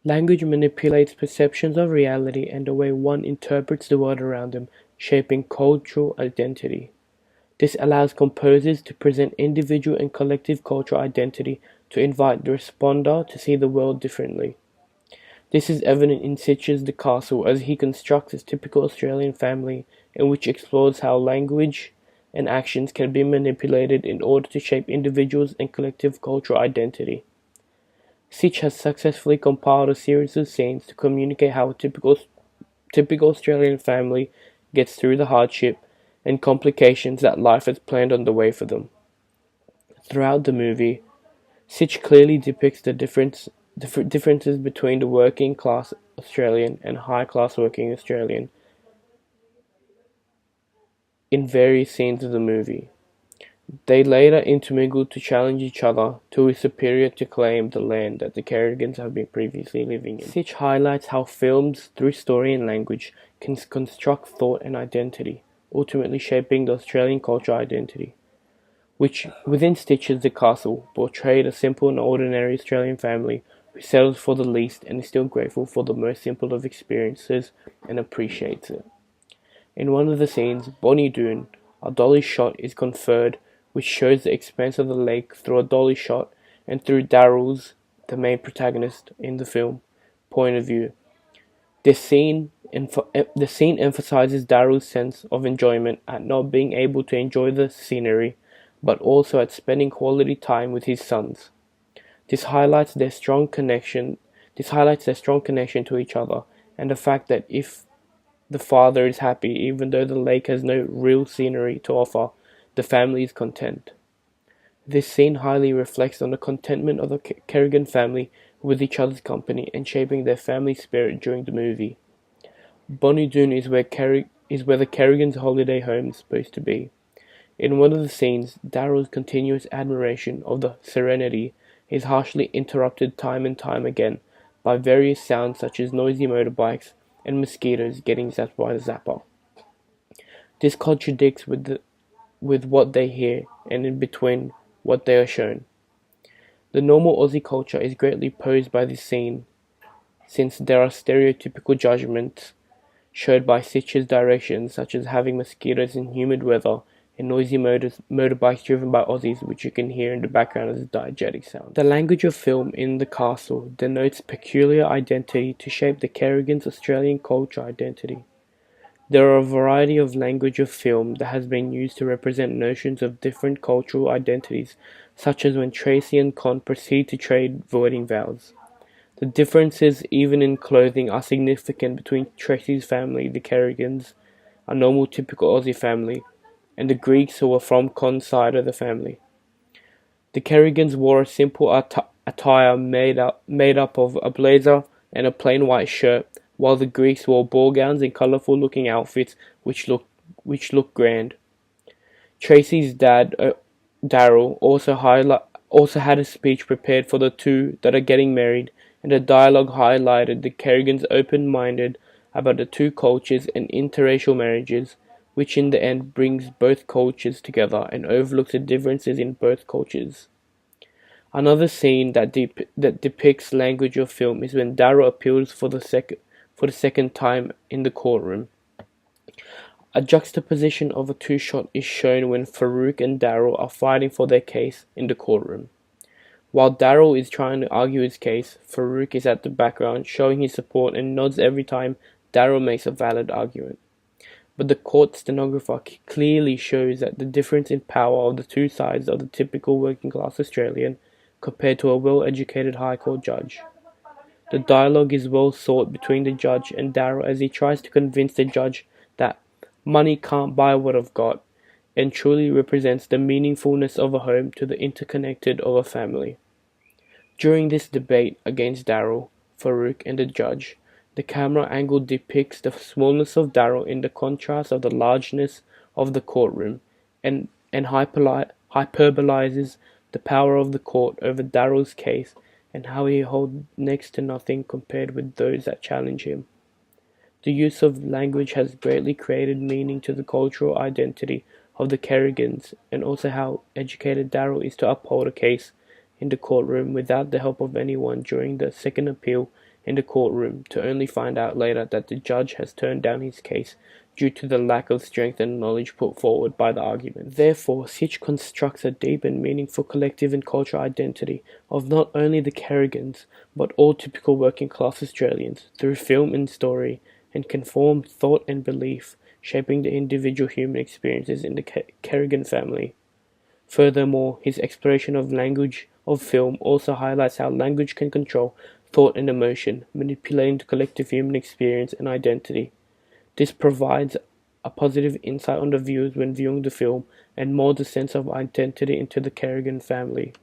Language manipulates perceptions of reality and the way one interprets the world around them, shaping cultural identity. This allows composers to present individual and collective cultural identity to invite the responder to see the world differently. This is evident in Sitch's The Castle as he constructs his typical Australian family in which explores how language and actions can be manipulated in order to shape individuals and collective cultural identity. Sitch has successfully compiled a series of scenes to communicate how a typical Australian family gets through the hardship and complications that life has planned on the way for them. Throughout the movie, Sitch clearly depicts the differences between the working class Australian and high class working Australian in various scenes of the movie. They later intermingle to challenge each other to who is superior to claim the land that the Kerrigans have been previously living in. Sitch highlights how films, through story and language, can construct thought and identity, ultimately shaping the Australian cultural identity, which, within Stitch's The Castle, portrayed a simple and ordinary Australian family who settles for the least and is still grateful for the most simple of experiences and appreciates it. In one of the scenes, Bonnie Doon, a dolly shot is conferred, which shows the expanse of the lake through a dolly shot and through Daryl's, the main protagonist in the film, point of view. The scene emphasizes Daryl's sense of enjoyment at not being able to enjoy the scenery, but also at spending quality time with his sons. This highlights their strong connection. This highlights their strong connection to each other, and the fact that if the father is happy, even though the lake has no real scenery to offer, the family is content. This scene highly reflects on the contentment of the Kerrigan family with each other's company and shaping their family spirit during the movie. Bonnie Doon is where the Kerrigans' holiday home is supposed to be. In one of the scenes, Daryl's continuous admiration of the serenity is harshly interrupted time and time again by various sounds such as noisy motorbikes and mosquitoes getting zapped by the zapper. This contradicts with what they hear and in between what they are shown. The normal Aussie culture is greatly posed by this scene, since there are stereotypical judgments showed by Sitch's direction, such as having mosquitoes in humid weather and noisy motorbikes driven by Aussies, which you can hear in the background as a diegetic sound. The language of film in The Castle denotes peculiar identity to shape the Kerrigans' Australian culture identity. There are a variety of language of film that has been used to represent notions of different cultural identities, such as when Tracy and Con proceed to trade voiding vows. The differences, even in clothing, are significant between Tracy's family, the Kerrigans, a normal typical Aussie family, and the Greeks who were from Con's side of the family. The Kerrigans wore a simple attire made up of a blazer and a plain white shirt, while the Greeks wore ball gowns and colourful looking outfits which looked grand. Tracy's dad, Daryl, also had a speech prepared for the two that are getting married, and the dialogue highlighted the Kerrigans' open-minded about the two cultures and interracial marriages, which in the end brings both cultures together and overlooks the differences in both cultures. Another scene that depicts language of film is when Daryl appeals for the second time in the courtroom. A juxtaposition of a two-shot is shown when Farouk and Daryl are fighting for their case in the courtroom. While Daryl is trying to argue his case, Farouk is at the background showing his support and nods every time Daryl makes a valid argument. But the court stenographer clearly shows that the difference in power of the two sides of the typical working-class Australian compared to a well-educated High Court judge. The dialogue is well sought between the judge and Daryl as he tries to convince the judge that money can't buy what I've got, and truly represents the meaningfulness of a home to the interconnected of a family. During this debate against Daryl, Farouk and the judge, the camera angle depicts the smallness of Daryl in the contrast of the largeness of the courtroom, and hyperbolizes the power of the court over Daryl's case and how he holds next to nothing compared with those that challenge him. The use of language has greatly created meaning to the cultural identity of the Kerrigans, and also how educated Daryl is to uphold a case in the courtroom without the help of anyone during the second appeal in the courtroom, to only find out later that the judge has turned down his case due to the lack of strength and knowledge put forward by the argument. Therefore, Sitch constructs a deep and meaningful collective and cultural identity of not only the Kerrigans, but all typical working-class Australians, through film and story, and can form thought and belief, shaping the individual human experiences in the Kerrigan family. Furthermore, his exploration of language of film also highlights how language can control thought and emotion, manipulating the collective human experience and identity. This provides a positive insight on the viewers when viewing the film and molds a sense of identity into the Kerrigan family.